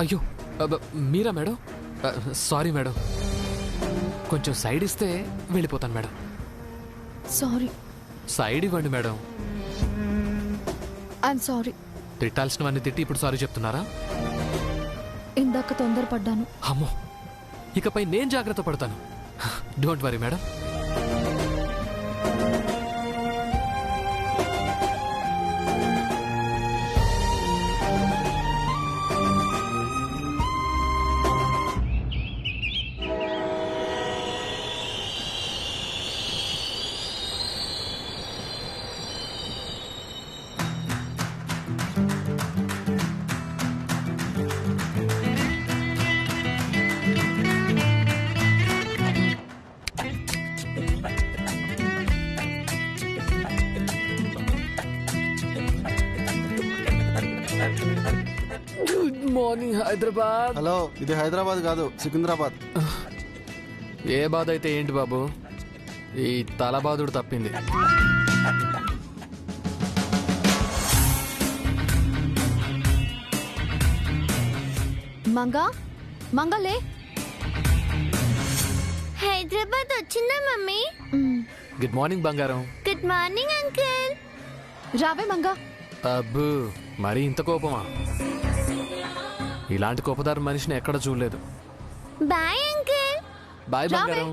అయ్యో మీరా madam? Sorry madam, కొంచెం సైడ్ ఇస్తే వెళ్ళిపోతాను మేడం. సారీ. సైడ్ ఇవ్వండి మేడం. I'm sorry. తిట్టాల్సినవన్నీ తిట్టి ఇప్పుడు సారీ చెప్తున్నారా? ఇందాక తొందరపడ్డాను. అమ్మో, ఇకపై నేను జాగ్రత్త పడతాను. Don't worry madam. Good morning Hyderabad. Hello, ఇది హైదరాబాద్ కాదు, సికింద్రాబాద్. ఏ బాధ అయితే ఏంటి బాబు, ఈ తలబాదుడు తప్పింది. మంగలే, హైదరాబాద్ వచ్చిందా మమ్మీ? గుడ్ మార్నింగ్ బంగారం. Good morning uncle. రావే మంగా. అబ్బు, మరి ఇంత కోపమా? ఇలాంటి కోపదారు మనిషిని ఎక్కడ చూడలేదు. Bye uncle. బాయ్ బంగారం.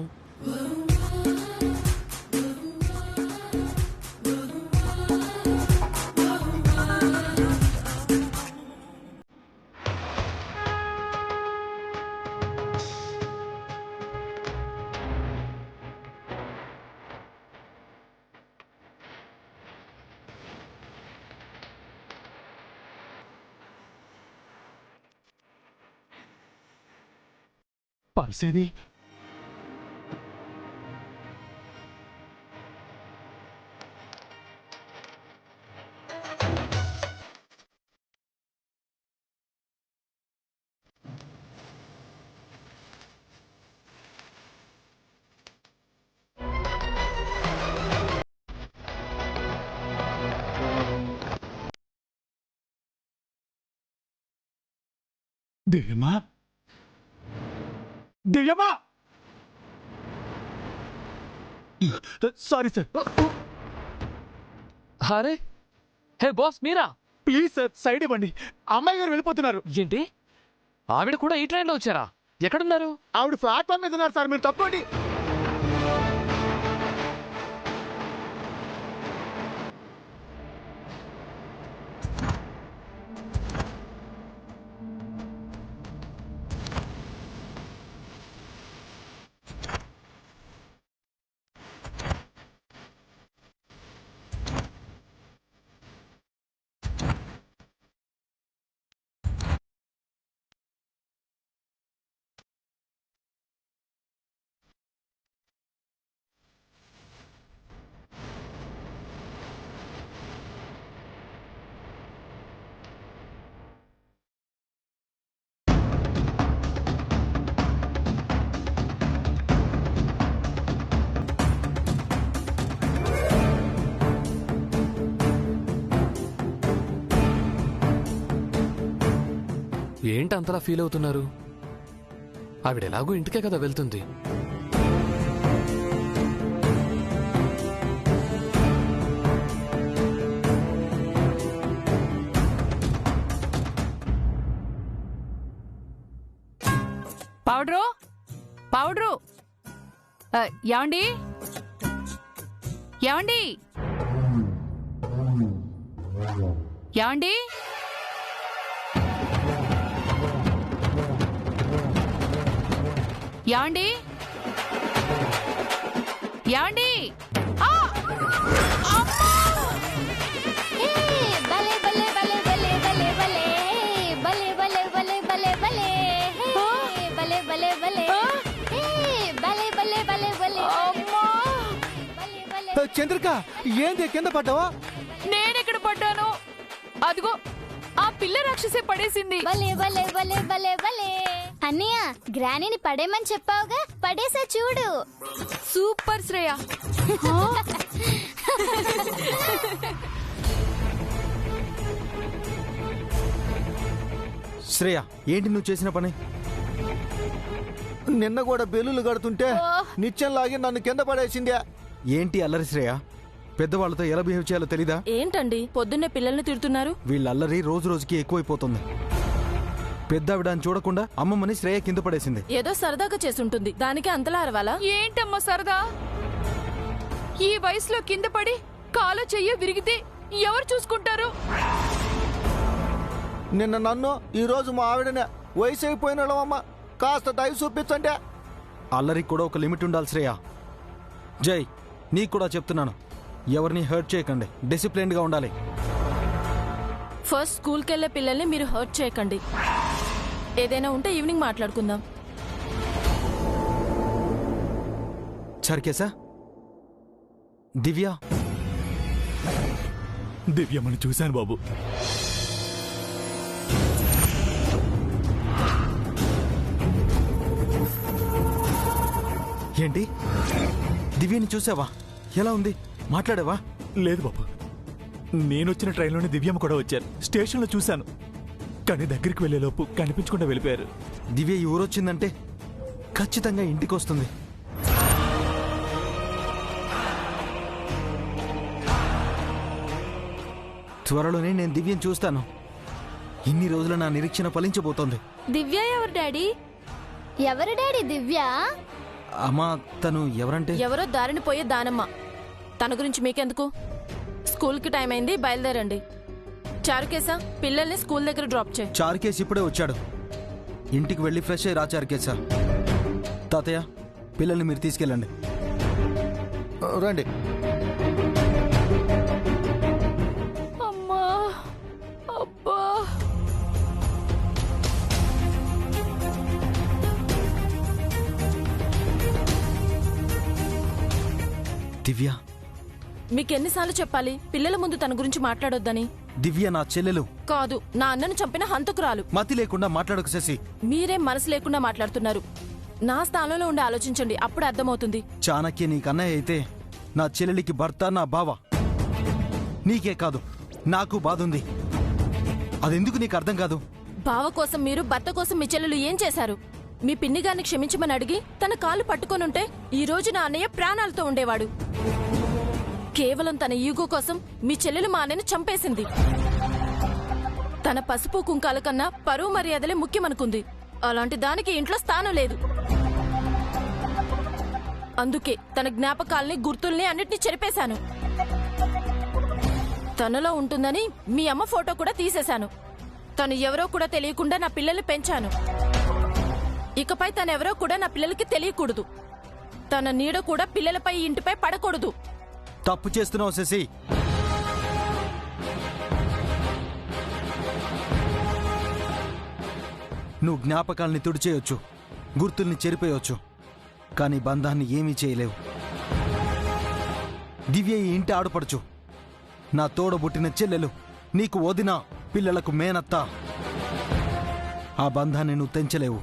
పర్సేది దివ్యమా, దివ్యమా, సారీ సార్. అరే, హే బాస్ మీరా? ప్లీజ్ సార్, సైడ్ ఇవ్వండి. అమ్మాయి గారు వెళ్ళిపోతున్నారు. ఏంటి, ఆవిడ కూడా ఈ ట్రైన్లో వచ్చారా? ఎక్కడున్నారు? ఆవిడ ప్లాట్ఫామ్ మీద ఉన్నారు సార్, మీరు తప్పండి. ఏంటి అంతలా ఫీల్ అవుతున్నారు? ఆవిడ ఎలాగో ఇంటికే కదా వెళ్తుంది. పౌడరు పౌడరు ఏమండి ఏమండి ఏమండి ఏమండి ఏమండి భలే భలే భలే భలే భలే భలే భలే భలే భలే భలే భలే భలే భలే భలే భలే భలే భలే భలే చంద్రిక, ఏంది కింద పడ్డావా? నేనెక్కడ పడ్డాను? అదిగో ఆ పిల్ల రాక్షసే పడేసింది. భలే భలే భలే భలే భలే. అన్నయ్య, గ్రానీని పడేమని చెప్పావుగా, పడేసా చూడు. సూపర్ శ్రేయ. శ్రేయ, ఏంటి నువ్వు చేసిన పని? నిన్న కూడా బెల్లులు కడుతుంటే నిత్యం లాగి నన్ను కింద పడేసిందే. ఏంటి అల్లరి శ్రేయ? పెద్దవాళ్ళతో ఎలా బిహేవ్ చేయాలో తెలీదా? ఏంటండి పొద్దున్నే పిల్లల్ని తిడుతున్నారు? వీళ్ళ అల్లరి రోజు రోజుకి ఎక్కువైపోతుంది. పెద్దావిడాన్ని చూడకుండా అమ్మమ్మని శ్రేయ కింద పడేసింది. ఏదో సరదాగా చేసుంటుంది, దానికి అంతలా అరవాలా? ఏంటమ్మా సరదా? ఈ వయసులో కింద పడి కాలు చెయ్యి విరిగితే ఎవరు చూసుకుంటారు? నిన్న నన్ను ఈ రోజు మా ఆవిడనే వయసు అయిపోయిన అమ్మ కాస్త దయ చూపించండి. అల్లరికి కూడా ఒక లిమిట్ ఉండాలి శ్రేయ. జై, నీకు కూడా చెప్తున్నాను, ఎవరిని హర్ట్ చేయకండి, డిసిప్లిన్డ్ గా ఉండాలి. ఫస్ట్ స్కూల్కి వెళ్ళే పిల్లల్ని మీరు హర్ట్ చేయకండి. ఏదైనా ఉంటే ఈవినింగ్ మాట్లాడుకుందాం. చర్కేసా? దివ్య దివ్యమ్మని చూశాను బాబు. ఏంటి? దివ్యని చూసావా? ఎలా ఉంది? మాట్లాడావా? లేదు బాబు, నేనొచ్చిన ట్రైన్లోనే దివ్యమ్మ కూడా వచ్చారు. స్టేషన్లో చూశాను, కానీ దగ్గరికి వెళ్లేలోపు కనిపించకుండా వెళ్ళిపోయారు. దివ్య ఈ ఊరొచ్చిందంటే ఖచ్చితంగా ఇంటికి వస్తుంది. త్వరలోనే నేను దివ్యని చూస్తాను. ఇన్ని రోజులు నా నిరీక్షణ ఫలించబోతోంది. దివ్య ఎవరు డాడీ? ఎవరు డాడీ దివ్య? అమ్మా, తను ఎవరంటే? ఎవరో దారిని పోయే దానమ్మ. తన గురించి మీకెందుకు? స్కూల్కి టైం అయింది, బయలుదేరండి. చారుకేసా, పిల్లల్ని స్కూల్ దగ్గర డ్రాప్ చేయి. చారుకేసి ఇప్పుడే వచ్చాడు. ఇంటికి వెళ్ళి ఫ్రెష్ అయ్యి రా చారుకేసా. తాతయ్య, పిల్లల్ని మీరు తీసుకెళ్ళండి. రండి. అమ్మా, అబ్బా. దివ్య, మీకెన్నిసార్లు చెప్పాలి పిల్లల ముందు తన గురించి మాట్లాడొద్దని? దివ్య నా చెల్లెలు. కాదు, నా అన్నను చంపిన హంతకురాలు. మతి లేకుండా మాట్లాడకు శశి. మీరేం మనసు లేకుండా మాట్లాడుతున్నారు. నా స్థానంలో ఉండి ఆలోచించండి, అప్పుడు అర్థమవుతుంది. చాణక్య నీకు అన్నయ్య అయితే నా చెల్లెలికి భర్త, నా బావ. నీకే కాదు, నాకు బాధ ఉంది. అదెందుకు నీకు అర్థం కాదు? బావ కోసం మీరు, భర్త కోసం మీ చెల్లెలు ఏం చేశారు? మీ పిన్నిగారిని క్షమించమని అడిగి తన కాళ్ళు పట్టుకొనుంటే ఈ రోజు నా అన్నయ్య ప్రాణాలతో ఉండేవాడు. కేవలం తన ఈగో కోసం మీ చెల్లెలు మా అన్నయ్యను చంపేసింది. తన పసుపు కుంకాల కన్నా పరువు మర్యాదలే ముఖ్యమనుకుంది. అలాంటి దానికి ఇంట్లో స్థానం లేదు. అందుకే తన జ్ఞాపకాల్ని, గుర్తుల్ని అన్నిటినీ చెరిపేశాను. తనలో ఉంటుందని మీ అమ్మ ఫోటో కూడా తీసేశాను. తను ఎవరో కూడా తెలియకుండా నా పిల్లల్ని పెంచాను. ఇకపై తనెవరో కూడా నా పిల్లలకి తెలియకూడదు. తన నీడ కూడా పిల్లలపై, ఇంటిపై పడకూడదు. తప్పు చేస్తున్నావు శశి. నువ్వు జ్ఞాపకాల్ని తుడిచేయొచ్చు, గుర్తుల్ని చెరిపేయొచ్చు, కానీ బంధాన్ని ఏమీ చేయలేవు. దివ్య ఈ ఇంటి ఆడపడుచు, నా తోడబుట్టిన చెల్లెలు, నీకు వదిన, పిల్లలకు మేనత్త. ఆ బంధాన్ని నువ్వు తెంచలేవు.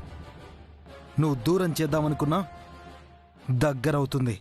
నువ్వు దూరం చేద్దామనుకున్నా దగ్గరవుతుంది.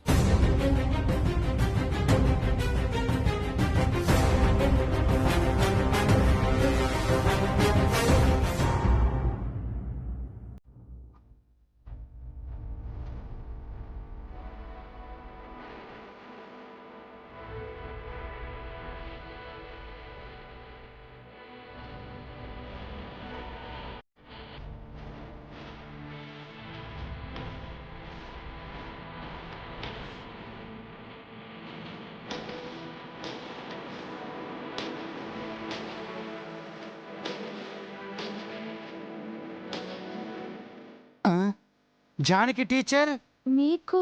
జానకి టీచర్, మీకు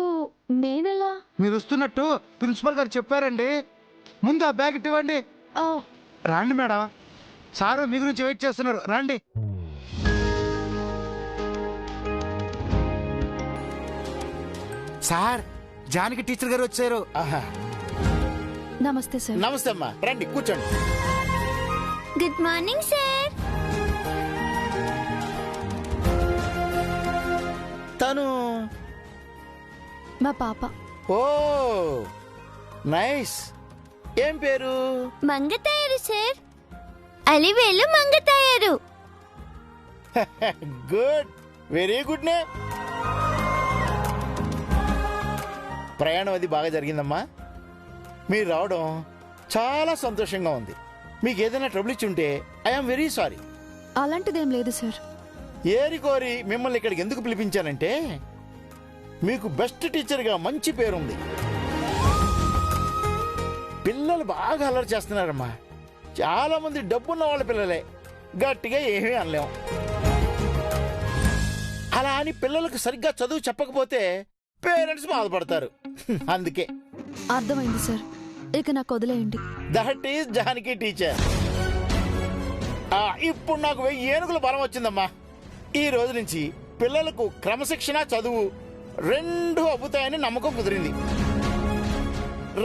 నేనెలా? మీరు వస్తున్నట్టు ప్రిన్సిపల్ గారు చెప్పారండి. ముందు ఆ బ్యాగ్ ఇవ్వండి. రండి మేడం, సారు మీ గురించి వెయిట్ చేస్తున్నారు. రండి. సార్, జానకి టీచర్ గారు వచ్చారు. నమస్తే సార్. నమస్తే అమ్మా, రండి కూర్చోండి. Good morning sir. తను మా పాప. ఓ నైస్. ఏం పేరు? Mangathayaru sir. Alivelu Mangathayaru. Good, very good name. ప్రయాణం అది బాగా జరిగిందమ్మా. మీరు రావడం చాలా సంతోషంగా ఉంది. మీకు ఏదైనా ట్రబుల్ ఇచ్చి ఉంటే ఐఎమ్ వెరీ సారీ. అలాంటిదేం లేదు సార్. ఏరి కోరి మిమ్మల్ని ఇక్కడికి ఎందుకు పిలిపించానంటే, మీకు బెస్ట్ టీచర్గా మంచి పేరుంది. పిల్లలు బాగా అల్లరి చేస్తున్నారమ్మా. చాలా మంది డబ్బున్న వాళ్ళ పిల్లలే, గట్టిగా ఏమీ అనలేం. అలా అని పిల్లలకు సరిగ్గా చదువు చెప్పకపోతే పేరెంట్స్ బాధపడతారు. అందుకే. అర్థమైంది సార్, ఇక నాకు వదిలేయండి. That is Janaki teacher. ఇప్పుడు నాకు 1000 ఏనుగుల బలం వచ్చిందమ్మా. ఈ రోజు నుంచి పిల్లలకు క్రమశిక్షణ, చదువు 2 అబ్బుతాయని నమ్మకం కుదిరింది.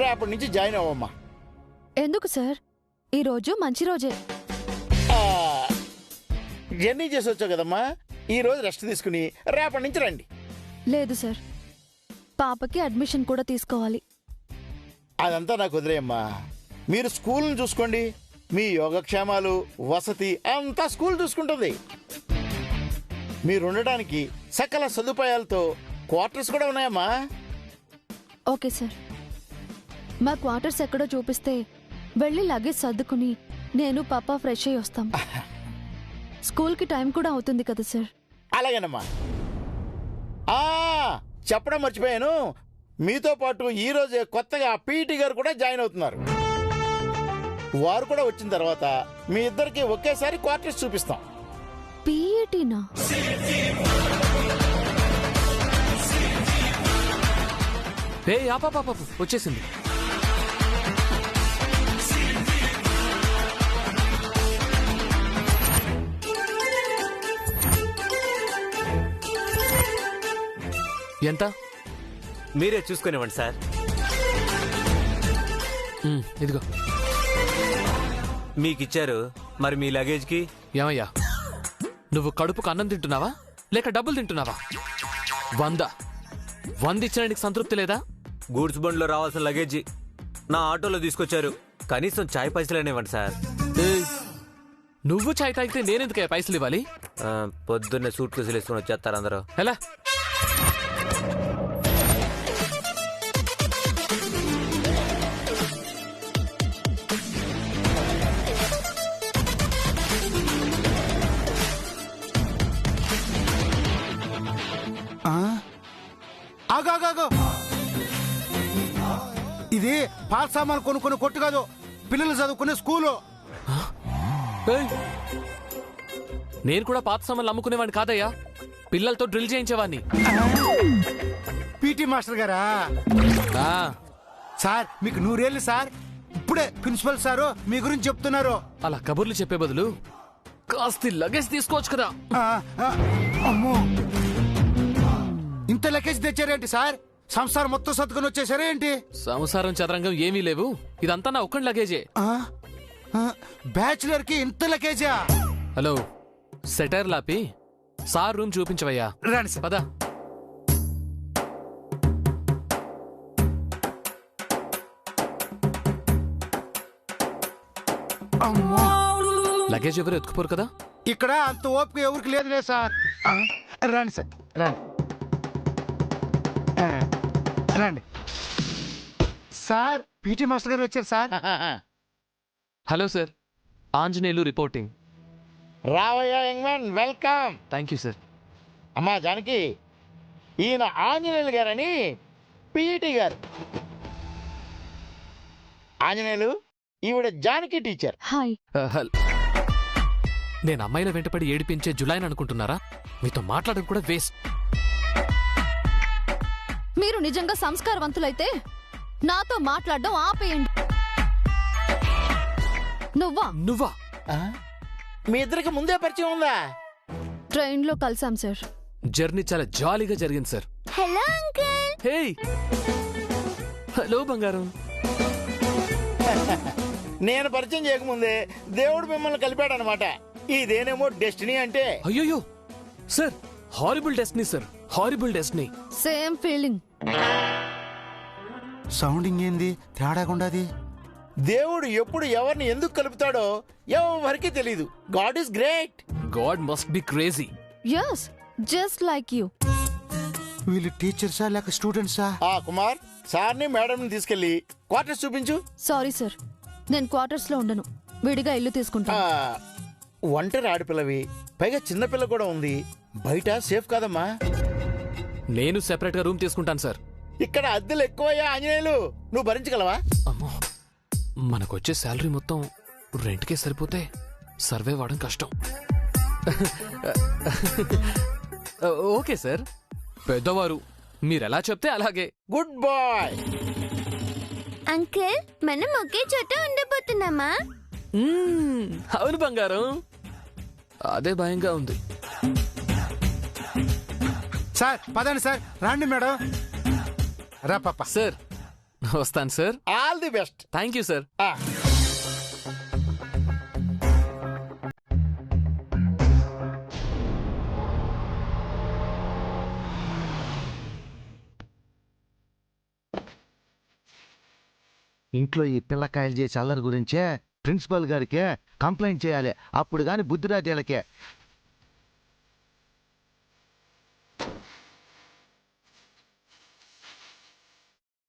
రేపటి నుంచి జాయిన్ అవ్వమ్మా. ఎందుకు సార్? ఈ రోజు మంచి రోజే. జర్నీ చేసి వచ్చావు కదమ్మా, ఈ రోజు రెస్ట్ తీసుకుని రేపటి నుంచి రండి. లేదు సార్, పాపకి అడ్మిషన్ కూడా తీసుకోవాలి. అదంతా నాకు వదిలేయమ్మా. మీరు స్కూల్ని చూసుకోండి. మీ యోగక్షేమాలు, వసతి అంతా స్కూల్ చూసుకుంటుంది. మీరు ఉండడానికి సకల సదుపాయాలతో క్వార్టర్స్ కూడా ఉన్నాయమ్మా. ఓకే సార్, మా క్వార్టర్స్ ఎక్కడో చూపిస్తే వెళ్ళి లగేజ్ సర్దుకుని నేను పాప ఫ్రెష్ అయ్యి వస్తాం. స్కూల్కి టైం కూడా అవుతుంది కదా సార్. అలాగేనమ్మా. చెప్పడం మర్చిపోయాను, మీతో పాటు ఈ రోజే కొత్తగా పీటీ గారు కూడా జాయిన్ అవుతున్నారు. వారు కూడా వచ్చిన తర్వాత మీ ఇద్దరికి ఒకేసారి క్వార్టర్స్ చూపిస్తాం. పీఈటీనా? వచ్చేసింది. ఎంత? మీరే చూసుకునేవ్వండి సార్. ఇదిగో మీకిచ్చారు, మరి మీ లగేజ్కి. ఏమయ్యా, నువ్వు కడుపుకు అన్నం తింటున్నావా లేక డబ్బులు తింటున్నావా? 100 ఇచ్చడానికి సంతృప్తి లేదా? గూడ్స్ బండ్లో రావాల్సిన లగేజీ నా ఆటోలో తీసుకొచ్చారు, కనీసం చాయ్ పైసలైనా ఇవ్వండి సార్. నువ్వు చాయ్ తాగితే నేనెందుకే పైసలు ఇవ్వాలి? పొద్దున్నే సూట్ కేసులు వేసుకుని వచ్చేస్తారు అందరూ. ఎలా? ఆగాగాగో, ఇది పాత సామాన్లు కొనుక్కునే కొట్టు కాదు, పిల్లలు చదువుకునే స్కూలు. నేను కూడా పాత సామాన్లు అమ్ముకునేవాడిని కాదయ్యా, పిల్లలతో డ్రిల్ చేయించేవాడిని. పీటీ మాస్టర్ గారా? సార్ మీకు 100 ఏళ్ళు సార్. ఇప్పుడే ప్రిన్సిపల్ సారు మీ గురించి చెప్తున్నారు. అలా కబుర్లు చెప్పే బదులు కాస్త లగేజ్ తీసుకోవచ్చు కదా. అమ్మో, ఇంత లగేజ్ తెచ్చారేంటి సార్? సంసారం మొత్తం సర్దుకొని వచ్చేసారా ఏంటి? సంసారం చదరంగం ఏమీ లేవు, ఇదంతా నా ఒక్కడి లగేజే. బ్యాచులర్ కి ఇంత లగేజా? హలో, సెటర్ లాపి సార్ రూమ్ చూపించవయ్యా. రాని సార్. పదా. లగేజ్ ఎవరు ఎత్తుకుపోరు కదా. ఇక్కడ అంత ఓపిక ఎవరికి లేదులే సార్. రండి సార్, రండి రండి. సార్ పీటీ మాస్టర్ గారు వచ్చారు sir. Hello sir, Anjaneyulu reporting. రావయ్యా young man, welcome. Thank you sir. అమ్మా జానకి, ఈయన ఆంజనేయులు గారని పీఈటీ గారు. ఆంజనేయులు, ఈవిడ జానకి టీచర్. హాయ్. నేను అమ్మాయిల వెంటపడి ఏడిపించే జులైన్ అనుకుంటున్నారా? మీతో మాట్లాడడం కూడా వేస్ట్. మీరు నిజంగా సంస్కారవంతులైతే నాతో మాట్లాడడం ఆపేయండి. నువ్వా? మీ ఇద్దరికి ముందే పరిచయం ఉందా? ట్రైన్ లో కలిసాం సార్. జర్నీ చాలా జాలీగా జరిగింది sir. Hello uncle. Hey, hello బంగారం. నేను పరిచయం చేయకముందే దేవుడు మిమ్మల్ని కలిపాడనమాట. ఇదేనేమో డెస్టినీ అంటే. అయ్యో sir, horrible destiny sir, horrible destiny. Same feeling. Sounding ఏంది తేడాగుండాది? దేవుడు ఎప్పుడు ఎవరిని ఎందుకు కలుపుతాడో ఎవరికి తెలీదు. God is great. God must be crazy. Yes, just like you. వీళ్ళు టీచర్సా లేక స్టూడెంట్సా? కుమార్, సార్ని మేడంని తీసుకెళ్లి క్వార్టర్స్ చూపించు. సారీ సార్, నేను క్వార్టర్స్ లో ఉండను, విడిగా ఇల్లు తీసుకుంటాను. ఒంటరి ఆడపిల్లవి, పైగా చిన్నపిల్ల కూడా ఉంది. బయట సేఫ్ కాదమ్మా. నేను సెపరేట్ గా రూమ్ తీసుకుంటాను సార్. ఇక్కడ అద్దెలు ఎక్కువయ్యా ఆంజనేయులు, నువ్వు భరించగలవా? అమ్మో, మనకొచ్చే శాలరీ మొత్తం రెంట్కే సరిపోతే సర్వే వాడడం కష్టం. ఓకే సార్, పెద్దవారు, మీరెలా చెప్తే అలాగే. Good bye. అంకుల్, మనం ఒకే చోట ఉండబోతున్నామా? అవును బంగారం, అదే భయంగా ఉంది. సార్ పదండి సార్. రండి మేడం. రా పాప. సార్ వస్తాను sir. All the best. Thank you sir. ఇంట్లో ఈ పిల్లకాయలు చేసే అల్లరి గురించే ప్రిన్సిపల్ గారికి కంప్లైంట్ చేయాలి. అప్పుడు కానీ బుద్ధిరాజు వీళ్ళకే.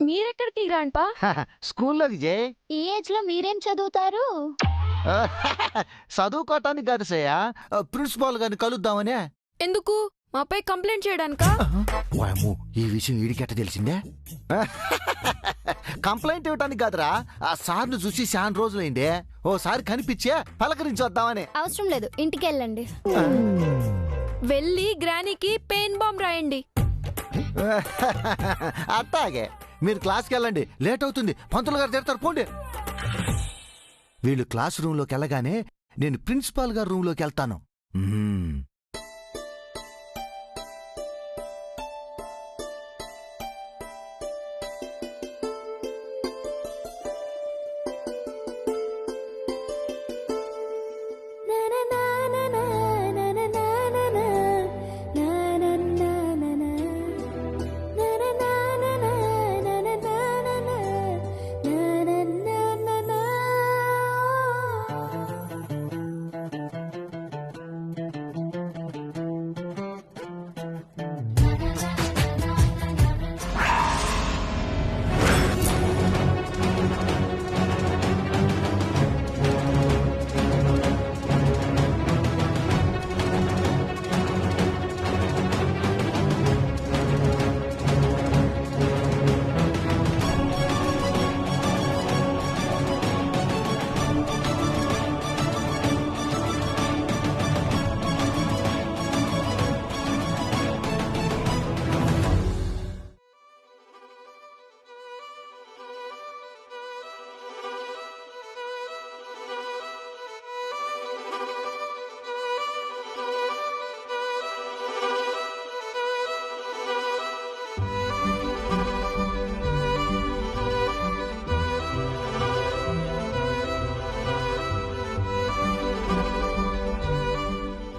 మీరెక్కడికి గ్రాండ్పా? స్కూల్లోకి చేయి. ఈ ఏజ్ లో మీరేం చదువుతారు? చదువుకోవటానికి కాదు సయ్య, ప్రిన్సిపాల్ గారిని కలుద్దామనే. ఎందుకు? మాపై కంప్లైంట్ చేయడానికా? వాయమ్ము, ఈ విషయం వీడికెట్ట తెలిసిందే? కంప్లైంట్ ఇవ్వటానికి కాదురా, ఆ సార్ను చూసి చాలా రోజులైందే, ఓసారి కనిపించే పలకరించి వద్దామని. అవసరం లేదు, ఇంటికి వెళ్ళండి. వెళ్ళి గ్రానీకి పెయిన్ బాంబ్ రాయండి. అట్టాగే, మీరు క్లాస్కి వెళ్ళండి, లేట్ అవుతుంది, పంతులు గారు తిడతారు, పోండి. వీళ్ళు క్లాస్ రూమ్లోకి వెళ్ళగానే నేను ప్రిన్సిపాల్ గారి రూమ్లోకి వెళ్తాను.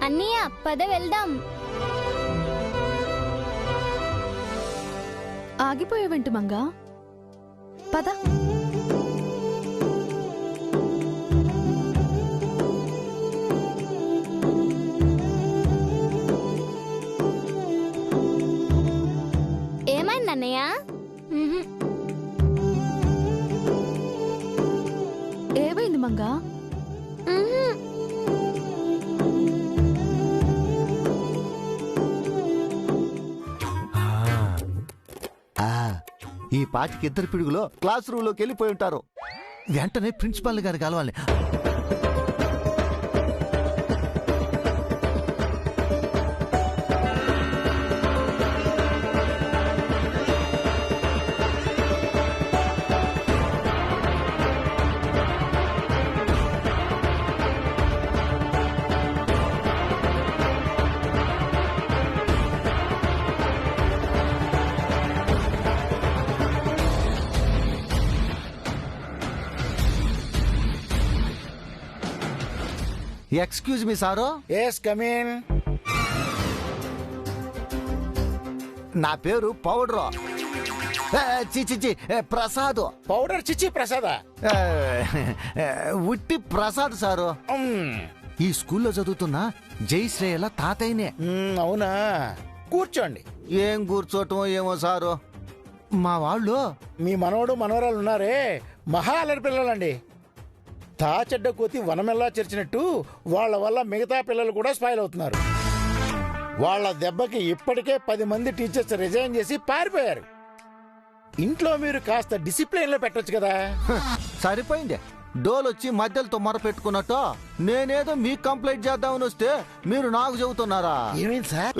అన్నయ్య, పద వెళ్దాం. ఆగిపోయావేంటి మంగా? పద. ఏమైంది అన్నయ్య? ఏమైంది మంగా? ఈ పాటికి ఇద్దరు పిడుగులో క్లాస్ రూమ్లోకి వెళ్ళిపోయి ఉంటారు. వెంటనే ప్రిన్సిపాల్ గారు కలవాలి. Excuse me sir. Yes, come in. నా పేరు పౌడరు. చిచి ప్రసాద్. పౌడర్ చిచ్చి ప్రసాదా? ఉట్టి ప్రసాద్ సారు. మ్మ్. ఈ స్కూల్లో చదువుతున్న జయశ్రేయల తాతయ్యనే. అవునా? కూర్చోండి. ఏం కూర్చోటం ఏమో సారు. మా వాళ్ళు మీ మనవడు మనవరాలు ఉన్నారే, మహా అల్లరి పిల్లలండి. తాచెడ్డ కోతి వనమెల్లా చేర్చినట్టు వాళ్ళ వల్ల మిగతా పిల్లలు కూడా స్పాయిల్ అవుతున్నారు. వాళ్ళ దెబ్బకి ఇప్పటికే 10 మంది టీచర్స్ రిజైన్ చేసి పారిపోయారు. ఇంట్లో మీరు కాస్త డిసిప్లైన్ లో పెట్టొచ్చు కదా. సరిపోయింది. డోలొచ్చి మధ్యలతో మొర పెట్టుకున్నట్టు నేనేదో మీకు కంప్లైంట్ చేద్దామని వస్తే మీరు నాకు చెబుతున్నారా? ఏమైంది సార్?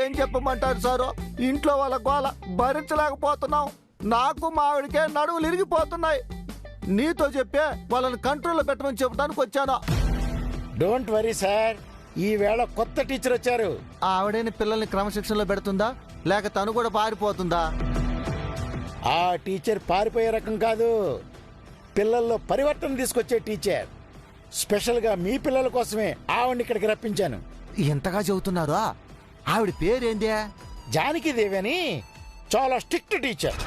ఏం చెప్పమంటారు సారు? ఇంట్లో వాళ్ళ గోల భరించలేకపోతున్నాం. నాకు మా ఆవిడకే నడువులు ఇరిగిపోతున్నాయి. నీతో చెప్పే వాళ్ళని కంట్రోల్లో పెట్టమని చెప్పడానికి వచ్చాను. డోంట్ వరీ సార్, ఈ వేళ కొత్త టీచర్ వచ్చారు. ఆవిడని పిల్లల్ని క్రమశిక్షణలో పెడుతుందా లేక తను కూడా పారిపోతుందా? ఆ టీచర్ పారిపోయే రకం కాదు, పిల్లల్లో పరివర్తన తీసుకొచ్చే టీచర్. స్పెషల్ గా మీ పిల్లల కోసమే ఆవిడ్ని ఇక్కడికి రప్పించాను. ఎంతగా చెబుతున్నారా? ఆవిడ పేరేందే? జానకి దేవి అని చాలా స్ట్రిక్ట్ టీచర్.